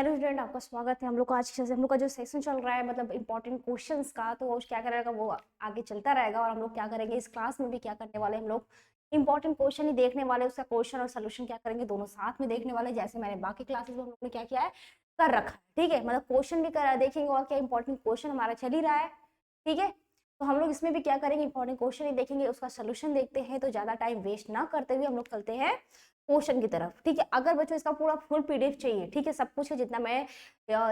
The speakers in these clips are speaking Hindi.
हेलो स्टूडेंट, आपका स्वागत है। हम लोग का आज से हम लोग का जो सेशन चल रहा है मतलब इंपॉर्टेंट क्वेश्चंस का, तो वो क्या करेगा वो आगे चलता रहेगा। और हम लोग क्या करेंगे इस क्लास में भी क्या करने वाले हम लोग इंपॉर्टेंट क्वेश्चन ही देखने वाले, उसका क्वेश्चन और सोल्यूशन क्या करेंगे दोनों साथ में देखने वाले, जैसे मैंने बाकी क्लासेस में हम लोग ने क्या किया है कर रखा है। ठीक है, मतलब क्वेश्चन भी कर देखेंगे और क्या इंपॉर्टेंट क्वेश्चन हमारा चल ही रहा है। ठीक है, तो हम लोग इसमें भी क्या करेंगे इंपॉर्टेंट क्वेश्चन ही देखेंगे, उसका सोल्यूशन देखते हैं। तो ज्यादा टाइम वेस्ट ना करते हुए हम लोग चलते हैं क्वेश्चन की तरफ। ठीक है, अगर बच्चों इसका पूरा फुल पीडीएफ चाहिए, ठीक है, सब कुछ है जितना मैं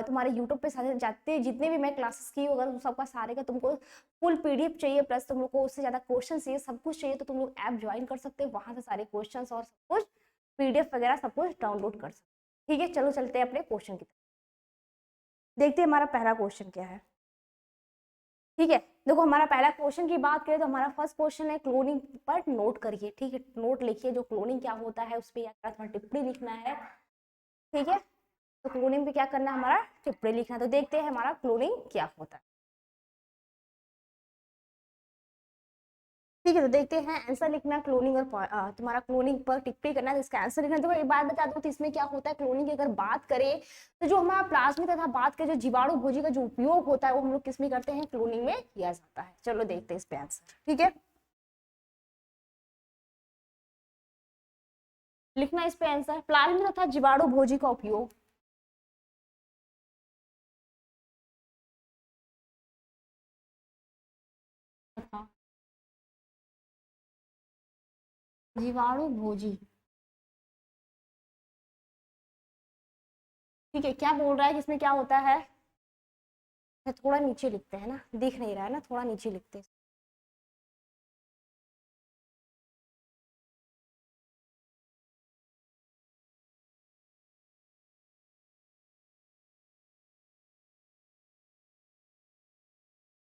तुम्हारे यूट्यूब पे सारे जाते जितने भी मैं क्लासेस की अगर सबका सारे का तुमको फुल पीडीएफ चाहिए, प्लस तुम लोग को उससे ज्यादा क्वेश्चन चाहिए, सब कुछ चाहिए, तो तुम लोग ऐप ज्वाइन कर सकते हो, वहां से सारे क्वेश्चन और सब कुछ पीडीएफ वगैरह सब कुछ डाउनलोड कर सकते हो। ठीक है, चलो चलते हैं अपने क्वेश्चन की तरफ। देखते हैं हमारा पहला क्वेश्चन क्या है। ठीक है, देखो हमारा पहला क्वेश्चन की बात करें तो हमारा फर्स्ट क्वेश्चन है क्लोनिंग पर नोट करिए। ठीक है, नोट लिखिए जो क्लोनिंग क्या होता है उस पर या टिप्पणी लिखना है। ठीक है, तो क्लोनिंग पे क्या करना है हमारा टिप्पणी लिखना। तो देखते हैं हमारा क्लोनिंग क्या होता है। ठीक है, तो देखते हैं आंसर लिखना क्लोनिंग और तुम्हारा क्लोनिंग पर टिप्पणी करना है, इसका आंसर लिखना। तो एक बात बता दूं तो इसमें क्या होता है क्लोनिंग की अगर बात करें तो जो हमारा प्लाज्मिक तथा बात करें जो जीवाणु भोजी का जो उपयोग होता है वो हम लोग किसमें करते हैं क्लोनिंग में किया जाता है। चलो देखते हैं इस पे आंसर। ठीक है, लिखना इस पे आंसर प्लाज्मिक तथा जीवाणु भोजी का उपयोग। तथा जीवाणु भोजी। ठीक है, क्या बोल रहा है जिसमें क्या होता है, थोड़ा नीचे लिखते हैं ना, दिख नहीं रहा है ना, थोड़ा नीचे लिखते हैं।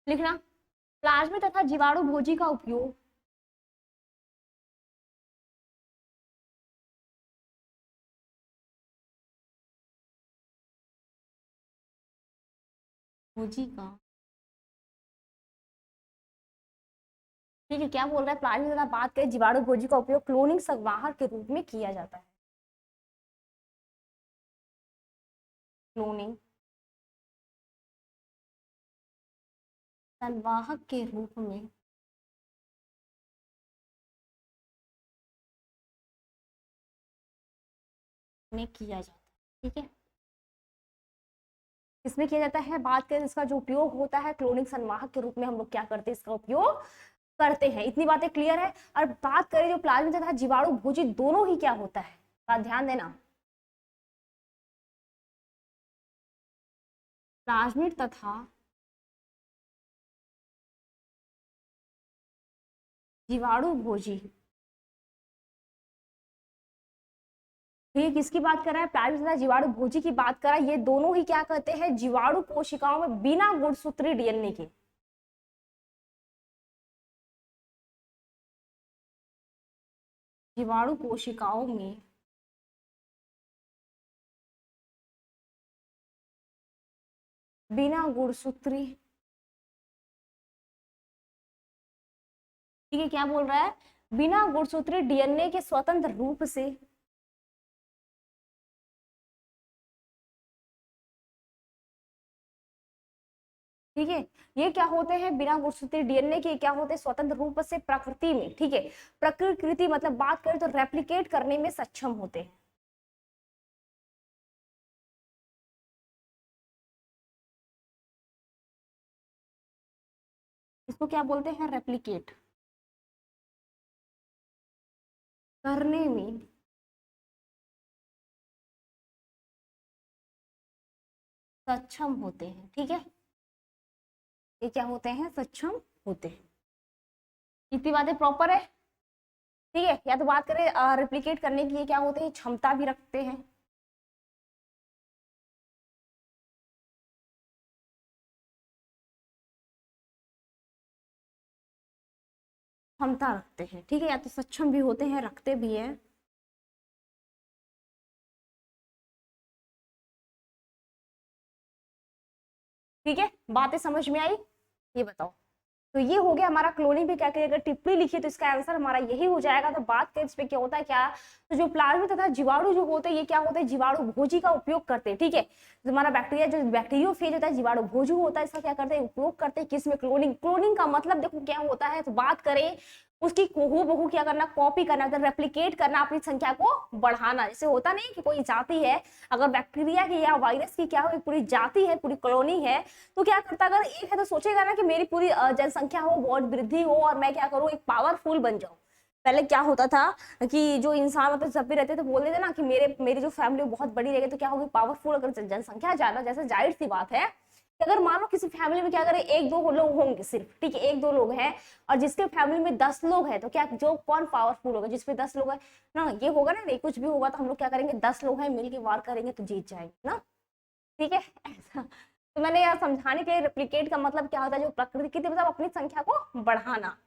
लिखना प्लाज्मिक तथा जीवाणु भोजी का उपयोग। भोजी का। ठीक है, क्या बोल रहा है प्लाज्मिक तथा बात करें जीवाणु भोजी का उपयोग क्लोनिंग संवाहक के रूप में किया जाता है। क्लोनिंग संवाहक के रूप में किया जाता है। ठीक है, इसमें किया जाता है, बात करें इसका जो उपयोग होता है क्लोनिंग संवाहक के रूप में हम लोग क्या करते हैं इसका उपयोग करते हैं। इतनी बातें क्लियर है। और बात करें जो प्लाज्मिक तथा जीवाणु भोजी दोनों ही क्या होता है, बात ध्यान देना, प्लाज्मिक तथा जीवाणु भोजी। ये किसकी बात कर रहा है, प्लाज्मिक तथा जीवाणु भोजी की बात कर रहा है। ये दोनों ही क्या कहते हैं जीवाणु कोशिकाओं में बिना गुणसूत्रीय डीएनए के, जीवाणु कोशिकाओं में बिना गुणसूत्री। ठीक है, क्या बोल रहा है बिना गुणसूत्री डीएनए के स्वतंत्र रूप से, ठीक है, ये क्या होते हैं बिना गुणसूत्री डीएनए के क्या होते हैं स्वतंत्र रूप से प्रकृति में, ठीक है, प्रकृति मतलब बात करें तो रेप्लिकेट करने में सक्षम होते हैं। इसको क्या बोलते हैं रेप्लिकेट करने में सक्षम होते हैं। ठीक है, ये क्या होते हैं सक्षम होते हैं। इतनी बातें प्रॉपर है। ठीक है, या तो बात करें रेप्लिकेट करने की, ये क्या होते हैं क्षमता भी रखते हैं। क्षमता रखते हैं, ठीक है, या तो सक्षम भी होते हैं रखते भी हैं। ठीक है, बातें समझ में आई, ये बताओ। तो ये हो गया हमारा क्लोनिंग पे क्या करिए, अगर टिप्पणी लिखिए तो इसका आंसर हमारा यही हो जाएगा। तो बात करें इस पे क्या होता है क्या, तो जो प्लाज्मा तथा जीवाणु जो होते हैं ये क्या होते हैं, जीवाणु भोजी का उपयोग करते हैं, ठीक है। तो हमारा बैक्टीरिया जो बैक्टीरियोफेज होता है, जीवाणु भोजू होता है, इसका क्या करते हैं, उपयोग करते हैं किसमें, क्लोनिंग। क्लोनिंग का मतलब देखो क्या होता है, तो बात करें उसकी हूबहू क्या करना, कॉपी करना, मतलब रेप्लिकेट करना, अपनी संख्या को बढ़ाना। जैसे होता नहीं कि कोई जाति है, अगर बैक्टीरिया की या वायरस की क्या हो, एक पूरी जाति है, पूरी कॉलोनी है, तो क्या करता है, अगर एक है तो सोचेगा ना कि मेरी पूरी जनसंख्या हो, बहुत वृद्धि हो, और मैं क्या करूँ, एक पावरफुल बन जाऊं। पहले क्या होता था कि जो इंसान मतलब जब भी रहते थे बोलते थे ना कि मेरी जो फैमिली बहुत बड़ी रहेगी, तो क्या होगी, पावरफुल। अगर जनसंख्या ज्यादा, जैसे जाहिर सी बात है कि अगर मान लो किसी फैमिली में क्या करें, एक दो लोग होंगे सिर्फ, ठीक है, एक दो लोग हैं, और जिसके फैमिली में 10 लोग हैं, तो क्या जो कौन पावरफुल होगा, जिसपे 10 लोग हैं ना, ये होगा ना, नहीं कुछ भी होगा तो हम लोग क्या करेंगे, 10 लोग हैं मिलके वार करेंगे तो जीत जाएंगे ना, ठीक है। ऐसा तो मैंने यार समझाने के लिए, रेप्लिकेट का मतलब क्या होता है, जो प्रकृति की मतलब अपनी संख्या को बढ़ाना,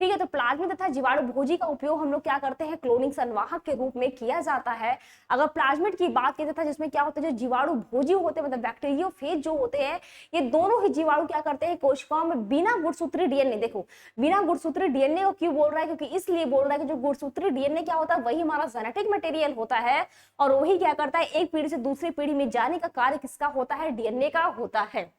ठीक है। तो प्लाज्मा तथा जीवाणु भोजी का उपयोग हम लोग क्या करते हैं, क्लोनिंग संवाहक के रूप में किया जाता है। अगर प्लाज्मिड की बात की तथा जिसमें क्या होता है, जो जीवाणु भोजी होते हैं, मतलब बैक्टीरियोफेज जो होते हैं, ये दोनों ही जीवाणु क्या करते हैं, कोशिकाओं में बिना गुणसूत्री डीएनए, देखो बिना गुणसूत्री डीएनए को क्यों बोल रहा है, क्योंकि इसलिए बोल रहा है कि जो गुणसूत्री डीएनए क्या होता है, वही हमारा जेनेटिक मटेरियल होता है, और वही क्या करता है, एक पीढ़ी से दूसरी पीढ़ी में जाने का कार्य किसका होता है, डीएनए का होता है।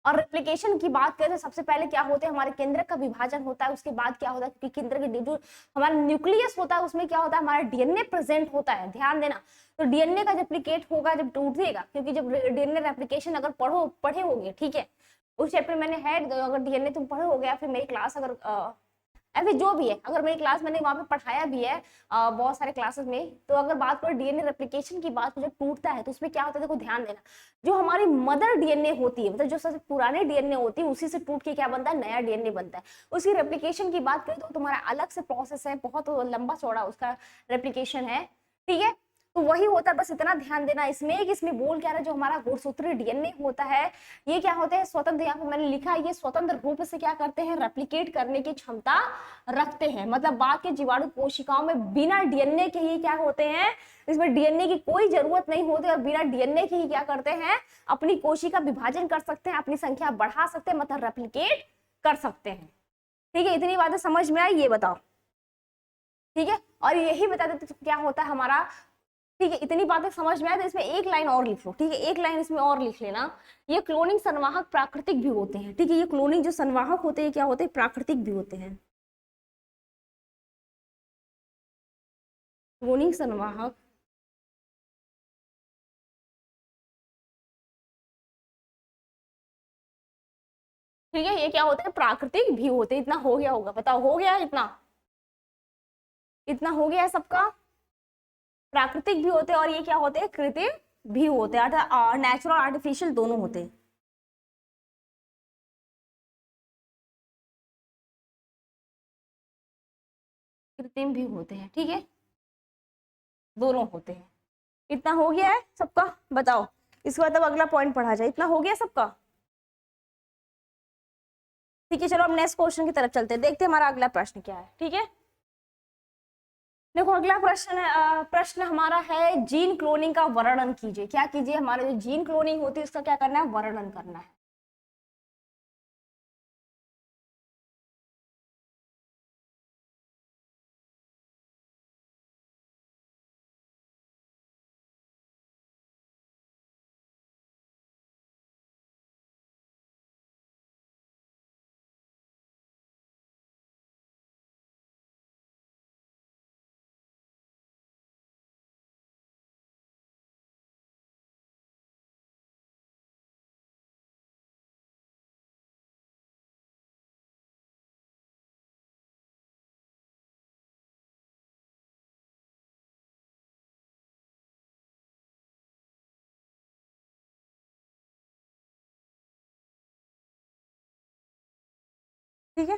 और रेप्लिकेशन की बात करें तो सबसे पहले क्या होता है, हमारे केंद्रक का विभाजन होता है, उसके बाद क्या होता है, क्योंकि केंद्र के जो हमारा न्यूक्लियस होता है उसमें क्या होता है, हमारा डीएनए प्रेजेंट होता है, ध्यान देना। तो डीएनए का रेप्लिकेट होगा जब टूटेगा, क्योंकि जब डीएनए रेप्लिकेशन अगर पढ़े होंगे, ठीक है, उस चैप्टर मैंने है, अगर डीएनए तुम पढ़े हो गया, फिर मेरी क्लास अगर ऐसे जो भी है, अगर मेरी क्लास मैंने वहां पे पढ़ाया भी है बहुत सारे क्लासेस में, तो अगर बात करें डीएनए रेप्लिकेशन की बात, जब टूटता है तो उसमें क्या होता है, देखो ध्यान देना, जो हमारी मदर डीएनए होती है, मतलब जो सबसे पुराने डीएनए होती है, उसी से टूट के क्या बनता है, नया डीएनए बनता है। उसकी रेप्लिकेशन की बात करें तो तुम्हारा अलग से प्रोसेस है, बहुत लंबा चौड़ा उसका रेप्लिकेशन है, ठीक है। तो वही होता है, बस इतना ध्यान देना इसमें कि इसमें बोल क्या रहा है, जो हमारा गुणसूत्रीय डीएनए होता है, ये क्या होते हैं, स्वतंत्र, यहाँ पे मैंने लिखा है, ये स्वतंत्र रूप से क्या करते हैं, रेप्लिकेट करने की क्षमता रखते हैं। मतलब बात के जीवाणु कोशिकाओं में बिना डीएनए के ही क्या होते हैं, इसमें डीएनए की कोई जरूरत नहीं होती, और बिना डीएनए के ही क्या करते हैं, अपनी कोशिका विभाजन कर सकते हैं, अपनी संख्या बढ़ा सकते हैं, मतलब रेप्लिकेट कर सकते हैं, ठीक है। इतनी बातें समझ में आई, ये बताओ, ठीक है। और यही बता देते तो क्या होता है हमारा, ठीक है, इतनी बातें समझ में आए तो इसमें एक लाइन और लिख लो, ठीक है, एक लाइन इसमें और लिख लेना, ये क्लोनिंग संवाहक प्राकृतिक भी होते हैं, ठीक है, ये क्लोनिंग जो संवाहक होते हैं क्या होते हैं, प्राकृतिक भी होते हैं। क्लोनिंग संवाहक ठीक है, ये क्या होते हैं, प्राकृतिक भी होते हैं। इतना हो गया होगा, बताओ हो गया, इतना इतना हो गया है सबका। प्राकृतिक भी होते हैं और ये क्या होते हैं, कृत्रिम भी होते हैं, अर्थात नेचुरल आर्टिफिशियल दोनों होते हैं। कृत्रिम भी होते हैं, ठीक है, दोनों होते हैं। इतना हो गया है सबका, बताओ। इसके बाद अब अगला पॉइंट पढ़ा जाए, इतना हो गया सबका, ठीक है। चलो अब नेक्स्ट क्वेश्चन की तरफ चलते हैं, देखते हैं हमारा अगला प्रश्न क्या है, ठीक है। देखो अगला प्रश्न है, प्रश्न हमारा है, जीन क्लोनिंग का वर्णन कीजिए। क्या कीजिए, हमारे जो जीन क्लोनिंग होती है उसका क्या करना है, वर्णन करना है। ठीक है,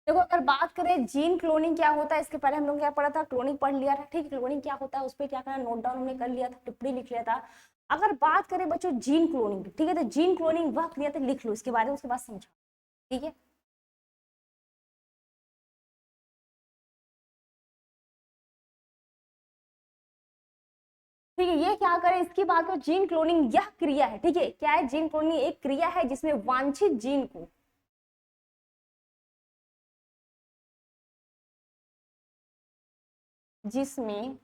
देखो अगर बात करें जीन क्लोनिंग क्या होता है, इसके पहले हम लोग क्या पढ़ा था, क्लोनिंग पढ़ लिया था, ठीक है। क्लोनिंग क्या होता है उस पर क्या करना, नोट डाउन हमने कर लिया था, टिप्पणी लिख लिया था। अगर बात करें बच्चों जीन क्लोनिंग, ठीक है, तो जीन क्लोनिंग वह क्रिया था, लिख लो इसके बारे में, उसके बाद समझा, ठीक है। ठीक है, ये क्या करें, इसकी बात करें, जीन क्लोनिंग यह क्रिया है, ठीक है, क्या है, जीन क्लोनिंग एक क्रिया है जिसमें वांछित जीन को जिसमें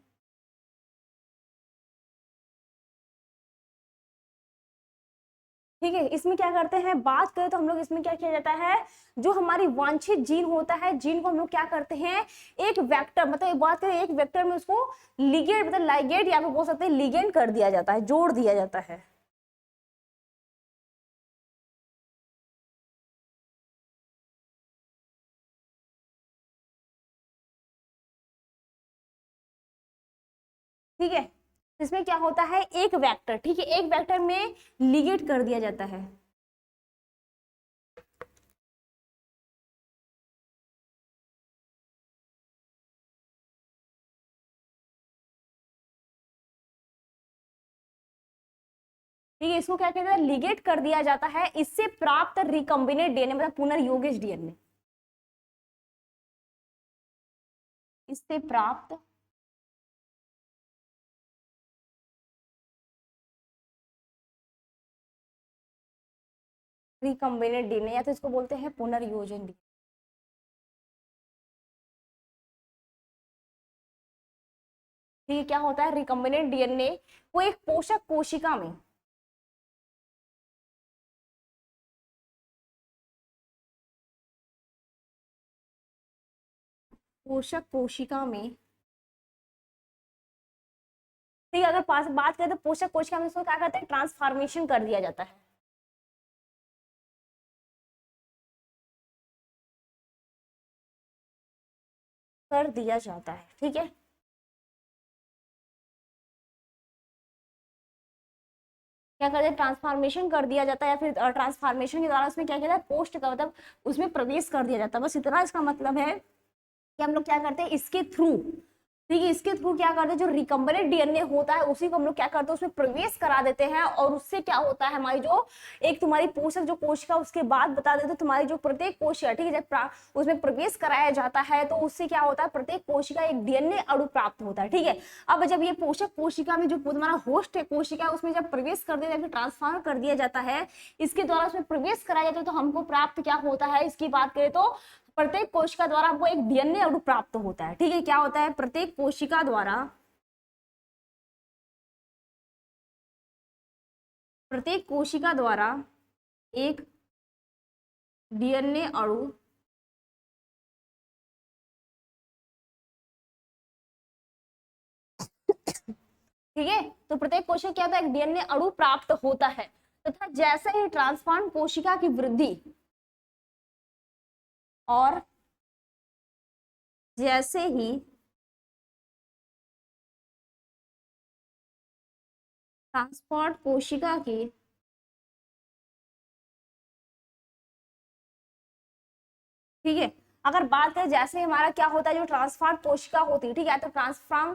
ठीक है, इसमें क्या करते हैं, बात करें तो हम लोग इसमें क्या किया जाता है, जो हमारी वांछित जीन होता है, जीन को हम लोग क्या करते हैं, एक वेक्टर, मतलब एक बात करें एक वेक्टर में उसको लिगेंड मतलब लाइगेंड या फिर बोल सकते हैं लिगेंड कर दिया जाता है, जोड़ दिया जाता है। ठीक है, इसमें क्या होता है, एक वेक्टर, ठीक है, एक वेक्टर में लिगेट कर दिया जाता है। ठीक है, इसको क्या कहते हैं, लिगेट कर दिया जाता है, इससे प्राप्त रिकम्बिनेट डीएनए मतलब पुनर्योगित डीएनए, इससे प्राप्त रिकम्बिनेट डीएनए या तो इसको बोलते हैं पुनर्योजन डीएनए। ठीक है, क्या होता है, रिकम्बिनेंट डीएनए वो एक पोषक कोशिका में पोषक कोशिका में ठीक है, अगर पास बात करें तो पोषक कोशिका में इसको क्या करते हैं, ट्रांसफॉर्मेशन कर दिया जाता है। कर दिया जाता है, ठीक है, क्या करते हैं, ट्रांसफॉर्मेशन कर दिया जाता है या फिर ट्रांसफॉर्मेशन के द्वारा उसमें क्या कहता है, पोस्ट का मतलब उसमें प्रवेश कर दिया जाता है, बस इतना इसका मतलब है कि हम लोग क्या करते हैं इसके थ्रू, ठीक है, इसके थ्रू क्या करते हैं, जो रिकम्बिनेंट डीएनए होता है उसी को हम लोग क्या करते हैं उसमें प्रवेश करा देते हैं, और उससे क्या होता है, हमारी जो एक तुम्हारी पोषक जो कोशिका, उसके बाद बता देते तुम्हारी जो प्रत्येक कोशिका, ठीक है, जब उसमें प्रवेश कराया जाता है तो उससे क्या होता है, प्रत्येक कोशिका एक डीएनए अणु प्राप्त होता है। ठीक है, अब जब ये पोषक कोशिका में जो तुम्हारा होस्ट है कोशिका, उसमें जब प्रवेश कर दिया जाता है, ट्रांसफॉर्म कर दिया जाता है, इसके द्वारा उसमें प्रवेश कराया जाता है, तो हमको प्राप्त क्या होता है, इसकी बात करें तो प्रत्येक कोशिका द्वारा हमको एक डीएनए अणु प्राप्त होता है। ठीक है, क्या होता है, प्रत्येक कोशिका द्वारा एक डीएनए अणु ठीक है, तो प्रत्येक कोशिका क्या होता है, एक डीएनए अणु प्राप्त होता है, तथा जैसे ही ट्रांसप्लांट कोशिका की वृद्धि और जैसे ही ट्रांसपोर्ट कोशिका की ठीक है, अगर बात करें जैसे हमारा क्या होता है, जो ट्रांसफॉर्म कोशिका होती है, ठीक है, तो ट्रांसफॉर्म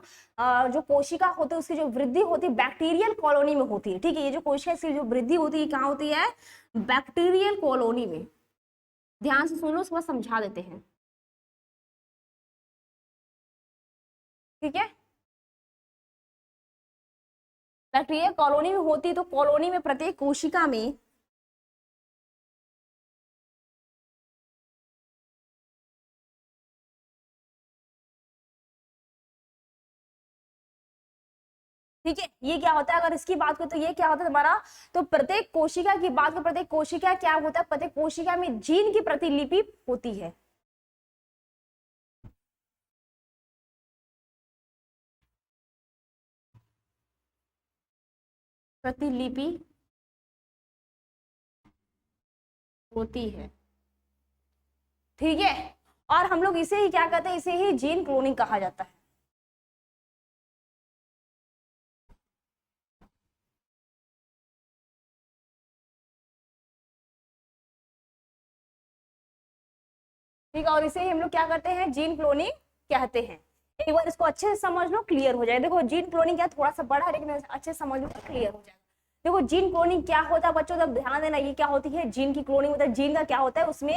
जो कोशिका होती है उसकी जो वृद्धि होती है बैक्टीरियल कॉलोनी में होती है। ठीक है, ये जो कोशिका इसकी जो वृद्धि होती है कहाँ होती है, बैक्टीरियल कॉलोनी में, ध्यान से सुन लो, उसके बाद समझा देते हैं। ठीक है, बैक्टीरियल कॉलोनी में होती है, तो कॉलोनी में प्रत्येक कोशिका में ठीक है, ये क्या होता है, अगर इसकी बात करें तो ये क्या होता है हमारा, तो प्रत्येक कोशिका की बात करें, प्रत्येक कोशिका क्या होता है, प्रत्येक कोशिका में जीन की प्रतिलिपि होती है। प्रतिलिपि होती है, ठीक है, और हम लोग इसे ही क्या कहते हैं, इसे ही जीन क्लोनिंग कहा जाता है। ठीक है, और इसे ही हम लोग क्या करते हैं, जीन क्लोनिंग कहते हैं। एक बार इसको अच्छे से समझ लो, क्लियर हो जाए। देखो जीन क्लोनिंग क्या थोड़ा सा बड़ा है, लेकिन अच्छे से समझ लो क्लियर हो जाएगा। देखो जीन क्लोनिंग क्या होता है बच्चों, तब ध्यान देना, ये क्या होती है जीन की क्लोनिंग, मतलब जीन का क्या होता है, उसमें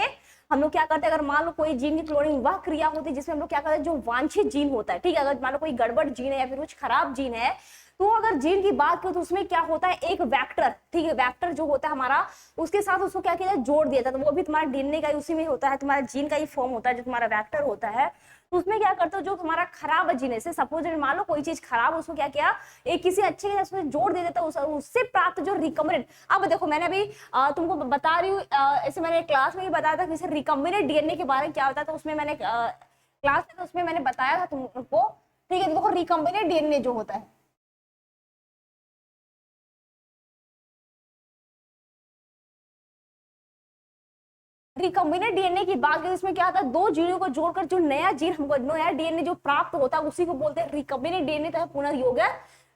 हम लोग क्या करते हैं, अगर मान लो कोई जीन की क्लोनिंग वह क्रिया होती है जिसमें हम लोग क्या करते हैं, जो वांछित जीन होता है, ठीक है, अगर मान लो कोई गड़बड़ जीन है या फिर कुछ खराब जीन है, तो अगर जीन की बात करो तो उसमें क्या होता है, एक वेक्टर, ठीक है, वेक्टर जो होता है हमारा, उसके साथ उसको क्या किया जाए, जोड़ दिया जाता है, तो वो भी तुम्हारा डीएनए का उसी में होता है, तुम्हारा जीन का ही फॉर्म होता है जो तुम्हारा वेक्टर होता है, तो उसमें क्या करते हो, जो हमारा खराब जीने से, सपोज मान लो कोई चीज खराब, उसको क्या किया, एक किसी अच्छे के उसमें जोड़ दे देता, उससे प्राप्त जो रिकम्बिनेंट। अब देखो मैंने अभी तुमको बता रही हूँ, ऐसे मैंने क्लास में भी बताया था कि रिकम्बिनेंट डीएनए के बारे में क्या होता है, तो उसमें मैंने क्लास में, तो उसमें मैंने बताया था तुमको, ठीक है। तो देखो रिकम्बिनेंट डीएनए जो होता है, रिकम्बिनेंट डीएनए की बात करें, इसमें क्या होता है, दो जीनों को जोड़कर जो नया जीन हमको, नया डीएनए जो प्राप्त होता है, उसी को बोलते हैं रिकम्बिनेंट डीएनए, तो पुनर्योग्य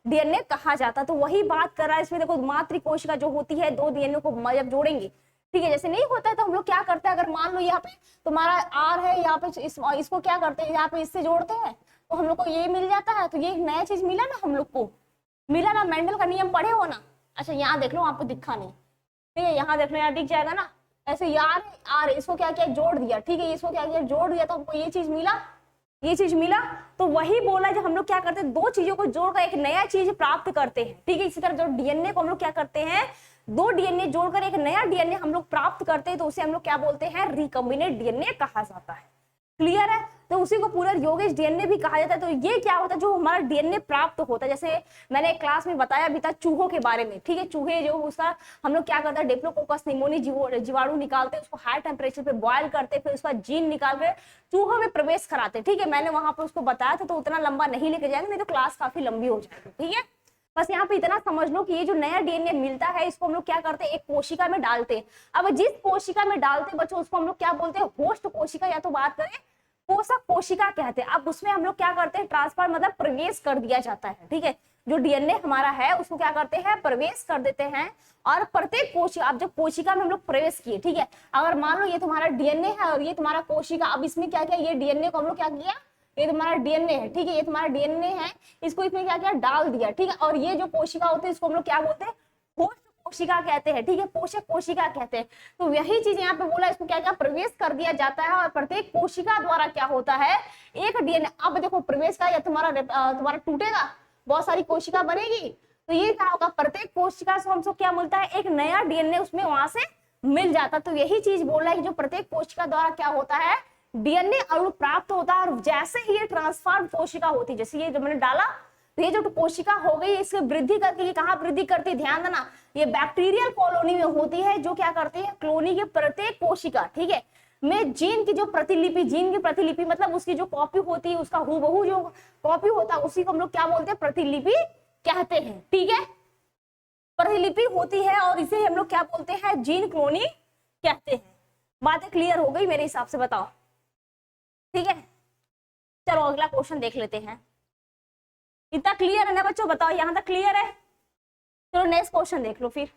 डीएनए कहा जाता है। तो वही बात कर रहा है इसमें, देखो मातृ कोशिका जो होती है, दो डीएनए को जब जोड़ेंगे, ठीक है, जैसे नहीं होता है, तो हम लोग क्या करते हैं, अगर मान लो यहाँ पे तुम्हारा आर है, यहाँ पे इसको क्या करते हैं, यहाँ पे इससे जोड़ते हैं, तो हम लोग को ये मिल जाता है। तो ये एक नया चीज मिला ना हम लोग को, मिला ना, मेंडल का नियम पढ़े हो ना। अच्छा यहाँ देख लो, आपको दिखा नहीं, ठीक है, यहाँ देख लो, यहाँ दिख जाएगा ना, ऐसे यार आर, इसको क्या किया, जोड़ दिया, ठीक है, इसको क्या किया, जोड़ दिया, तो हमको ये चीज मिला, ये चीज मिला। तो वही बोला, जब हम लोग क्या करते हैं, दो चीजों को जोड़कर एक नया चीज प्राप्त करते हैं, ठीक है। इसी तरह जो डीएनए को हम लोग क्या करते हैं, दो डीएनए जोड़कर एक नया डीएनए हम लोग प्राप्त करते हैं, तो उसे हम लोग क्या बोलते हैं, रिकम्बिनेंट डीएनए कहा जाता है। क्लियर है, तो उसी को पुनर्योगी डीएनए भी कहा जाता है। तो ये क्या होता है, जो हमारा डीएनए प्राप्त होता है, जैसे मैंने क्लास में बताया भी था चूहों के बारे में, ठीक है, चूहे जो उसका हम लोग क्या करते हैं, डिप्लोकोकस निमोनी जीवाणु निकालते हैं, उसको हाई टेम्परेचर पे बॉयल करते हैं, फिर उसका जीन निकाल कर चूहों में प्रवेश कराते हैं, ठीक है। मैंने वहां पर उसको बताया था, तो उतना लंबा नहीं लेके जाएंगे, नहीं तो क्लास काफी लंबी हो जाएगी, ठीक है। बस यहाँ पे इतना समझ लो कि ये जो नया डीएनए मिलता है, इसको हम लोग क्या करते हैं, एक कोशिका में डालते हैं। अब जिस कोशिका में डालते बच्चों, उसको हम लोग क्या बोलते हैं, होस्ट कोशिका, या तो बात करें पोषक कोशिका कहते हैं। अब उसमें हम लोग क्या करते हैं, ट्रांसफर मतलब प्रवेश कर दिया जाता है, ठीक है। जो डीएनए हमारा है उसको क्या करते हैं, प्रवेश कर देते हैं। और प्रत्येक कोशिका, अब जब कोशिका में हम लोग प्रवेश किए, ठीक है, अगर मान लो ये तुम्हारा डीएनए है और ये तुम्हारा कोशिका, अब इसमें क्या किया, ये डीएनए को हम लोग क्या किया, ये तुम्हारा डीएनए है, ठीक है, ये तुम्हारा डीएनए है, इसको इसमें क्या किया, डाल दिया, ठीक है। और ये जो कोशिका होती है, इसको हम लोग क्या बोलते हैं, होस्ट कोशिका कहते हैं, ठीक है, पोषक कोशिका कहते हैं। तो यही चीज यहाँ पे बोला, इसको क्या क्या प्रवेश कर दिया जाता है, और प्रत्येक कोशिका द्वारा क्या होता है, एक डीएनए। अब देखो प्रवेश का, या तुम्हारा टूटेगा, बहुत सारी कोशिका बनेगी, तो ये क्या होगा, प्रत्येक कोशिका से हमको क्या मिलता है, एक नया डीएनए उसमें वहां से मिल जाता। तो यही चीज बोल रहा है कि जो प्रत्येक कोशिका द्वारा क्या होता है, डीएनए अणु प्राप्त होता है। और जैसे ही ये ट्रांसफॉर्म कोशिका होती है, जैसे ये जो मैंने डाला, तो ये जो कोशिका हो गई, इसकी वृद्धि करके, ये कहाँ वृद्धि करती है, ध्यान देना, ये बैक्टीरियल कॉलोनी में होती है, जो क्या करती है, कॉलोनी के प्रत्येक कोशिका, ठीक है, में जीन की जो प्रतिलिपि, जीन की प्रतिलिपि मतलब उसकी जो कॉपी होती है, उसका हूबहू जो कॉपी होता है, उसी को हम लोग क्या बोलते हैं, प्रतिलिपि कहते हैं, ठीक है। प्रतिलिपि होती है, और इसे हम लोग क्या बोलते हैं, जीन कॉलोनी कहते हैं। बातें क्लियर हो गई मेरे हिसाब से, बताओ, ठीक है। चलो अगला क्वेश्चन देख लेते हैं। इतना क्लियर है ना बच्चों, बताओ यहां तक क्लियर है। चलो नेक्स्ट क्वेश्चन देख लो फिर।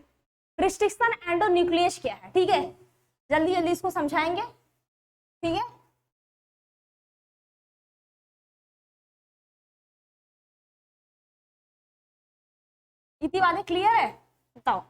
रिस्ट्रिक्शन एंडोन्यूक्लियस क्या है, ठीक है, जल्दी जल्दी इसको समझाएंगे, ठीक है। इतनी बातें क्लियर है, बताओ।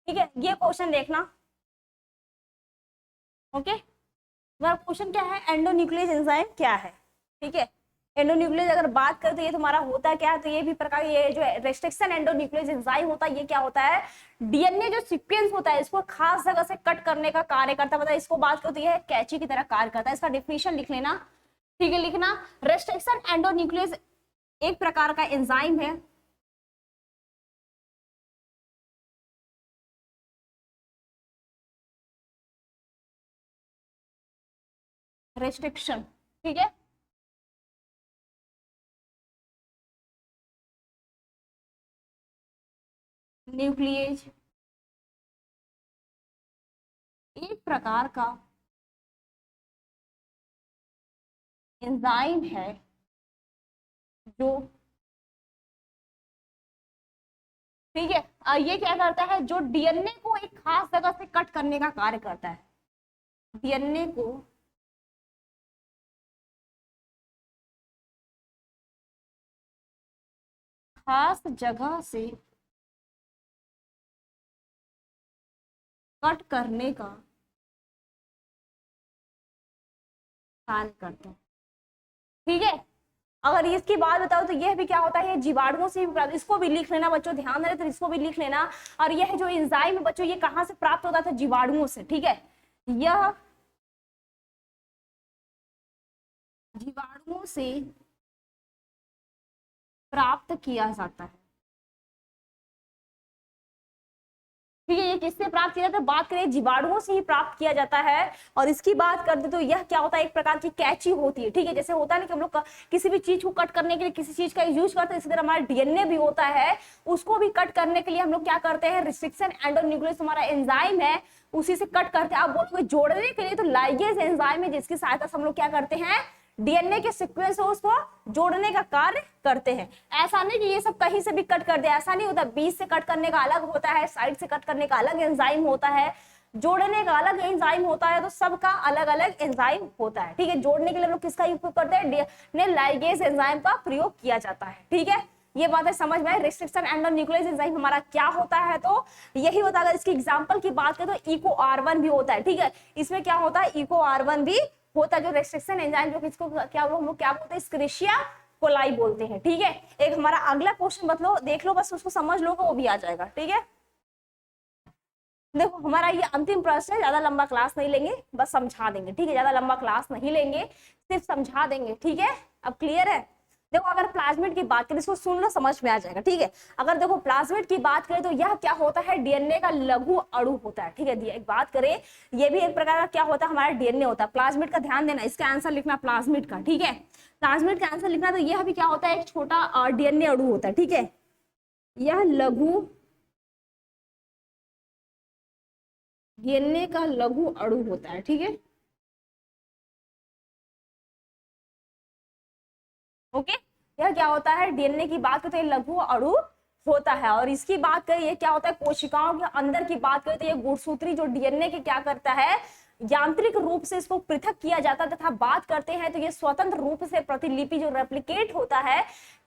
ठीक है, ये क्वेश्चन देखना, ओके। तुम्हारा क्वेश्चन क्या है, एंडोन्यूक्लियस एंजाइम क्या है, ठीक है। एंडोन्यूक्लियस अगर बात करें, तो ये तुम्हारा होता क्या है, तो ये भी प्रकार, ये जो रेस्ट्रिक्शन एंडोन्यूक्लियस एंजाइम होता है, ये क्या होता है, डीएनए जो सीक्वेंस होता है, इसको खास जगह से कट करने का कार्य करता है, मतलब इसको बात करो तो ये कैंची की तरह कार्य करता है। इसका डिफिनेशन लिख लेना, ठीक है, लिखना, रेस्ट्रिक्शन एंडोन्यूक्लियस एक प्रकार का एंजाइम है, रेस्ट्रिक्शन, ठीक है, न्यूक्लियेज एक प्रकार का एंजाइम है जो, ठीक है, ये क्या करता है, जो डीएनए को एक खास जगह से कट करने का कार्य करता है। डीएनए को खास जगह से कट करने का कार्य करता है। ठीक है, अगर इसकी बात बताओ तो यह भी क्या होता है, जीवाणुओं से भी प्राप्त, इसको भी लिख लेना बच्चों, ध्यान रहे तो इसको भी लिख लेना। और यह जो एंजाइम है बच्चों, ये कहाँ से प्राप्त होता था, जीवाणुओं से। ठीक है, यह जीवाणुओं से प्राप्त किया जाता है। ठीक है, ये किससे प्राप्त किया जाता है, बात करें जीवाणुओं से ही प्राप्त किया जाता है। और इसकी बात करते तो यह क्या होता है, एक प्रकार की कैची होती है। ठीक है, जैसे होता है ना कि हम लोग किसी भी चीज को कट करने के लिए किसी चीज का यूज करते हैं, इसी तरह हमारा डीएनए भी होता है, उसको भी कट करने के लिए हम लोग क्या करते हैं, रिस्ट्रिक्शन एंडोन्यूक्लियस हमारा एंजाइम है, उसी से कट करते हैं। आप बोलोगे जोड़ने के लिए, तो लाइगेज एंजाइम है जिसकी सहायता से हम लोग क्या करते हैं, डीएनए के सीक्वेंस है उसको जोड़ने का कार्य करते हैं। ऐसा नहीं कि ये सब कहीं से भी कट कर दे, ऐसा नहीं होता। बीच से कट करने का अलग होता है, साइड से कट करने का अलग एंजाइम होता है, जोड़ने का अलग एंजाइम होता है, तो सबका अलग अलग एंजाइम होता है। ठीक है, जोड़ने के लिए लोग किसका उपयोग करते हैं, डीएनए लाइगेज एंजाइम का प्रयोग किया जाता है। ठीक है, ये बात है समझ में। रिस्ट्रिक्शन एंडोन्यूक्लियस एंजाइम हमारा क्या होता है, तो यही होता है। अगर इसकी एग्जांपल की बात करें तो इको R1 भी होता है। ठीक है, इसमें क्या होता है, इको R1 भी होता है, जो रेस्ट्रिक्शन एंजाइम, जो किसको क्या हम लोग क्या बोलते हैं, एस्क्रिशिया कोलाई बोलते हैं। ठीक है, एक हमारा अगला क्वेश्चन बतलो, देख लो, बस उसको समझ लो, वो भी आ जाएगा। ठीक है, देखो हमारा ये अंतिम प्रश्न है, ज्यादा लंबा क्लास नहीं लेंगे, बस समझा देंगे। ठीक है, ज्यादा लंबा क्लास नहीं लेंगे, सिर्फ समझा देंगे। ठीक है, अब क्लियर है। देखो अगर प्लाज्मिड की बात करें, इसको सुन लो, समझ में आ जाएगा। ठीक है, अगर देखो प्लाज्मिड की बात करें तो यह क्या होता है, डीएनए का लघु अणु होता है। ठीक है, एक बात करें, ये भी एक प्रकार का क्या होता है, हमारा डीएनए होता है। प्लाज्मिड का ध्यान देना, इसका आंसर लिखना प्लाज्मिड का। ठीक है, प्लाज्मिड का आंसर लिखना, तो यह भी क्या होता है, एक छोटा डीएनए अणु होता है। ठीक है, यह लघु डीएनए का लघु अणु होता है। ठीक है, ओके, यह क्या होता है, डीएनए की बात करते हैं लघु अणु होता है। और इसकी बात करें, ये क्या होता है, कोशिकाओं के अंदर की बात करें तो ये गुणसूत्री जो डीएनए के क्या करता है, यांत्रिक रूप से इसको पृथक किया जाता है, तथा बात करते हैं तो ये स्वतंत्र रूप से प्रतिलिपि जो रेप्लिकेट होता है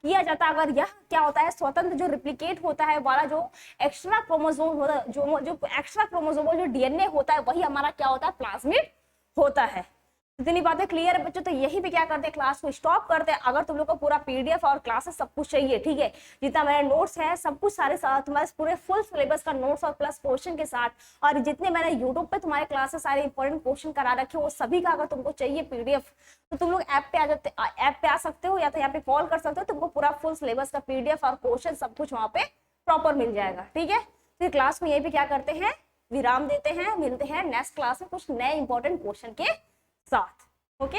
किया जाता है। अगर यह क्या होता है, स्वतंत्र जो रिप्लिकेट होता है वाला जो एक्स्ट्रा क्रोमोसोम होता है, जो एक्स्ट्रा क्रोमोसोमल जो डीएनए होता है, वही हमारा क्या होता है, प्लाज्मिड होता है। इतनी बातें क्लियर है बच्चों, तो यही पे क्या करते हैं, क्लास को स्टॉप करते हैं। अगर तुम लोग को पूरा पीडीएफ और क्लासेस सब कुछ चाहिए, ठीक है, जितना मेरे नोट्स है सब कुछ सारे तुम्हारे पूरे फुल सिलेबस का नोट्स और प्लस क्वेश्चन के साथ, और जितने मैंने यूट्यूब पे तुम्हारे क्लासेस सारे इंपॉर्टेंट क्वेश्चन करा रखे वो सभी का अगर तुमको चाहिए पीडीएफ, तो तुम लोग ऐप पे आ सकते हो, या तो यहाँ पे कॉल कर सकते हो, तुमको पूरा फुल सिलेबस का पीडीएफ और क्वेश्चन सब कुछ वहाँ पे प्रॉपर मिल जाएगा। ठीक है, फिर क्लास में यही पे क्या करते हैं, विराम देते हैं, मिलते हैं नेक्स्ट क्लास में कुछ नए इंपॉर्टेंट क्वेश्चन के साथ। ओके।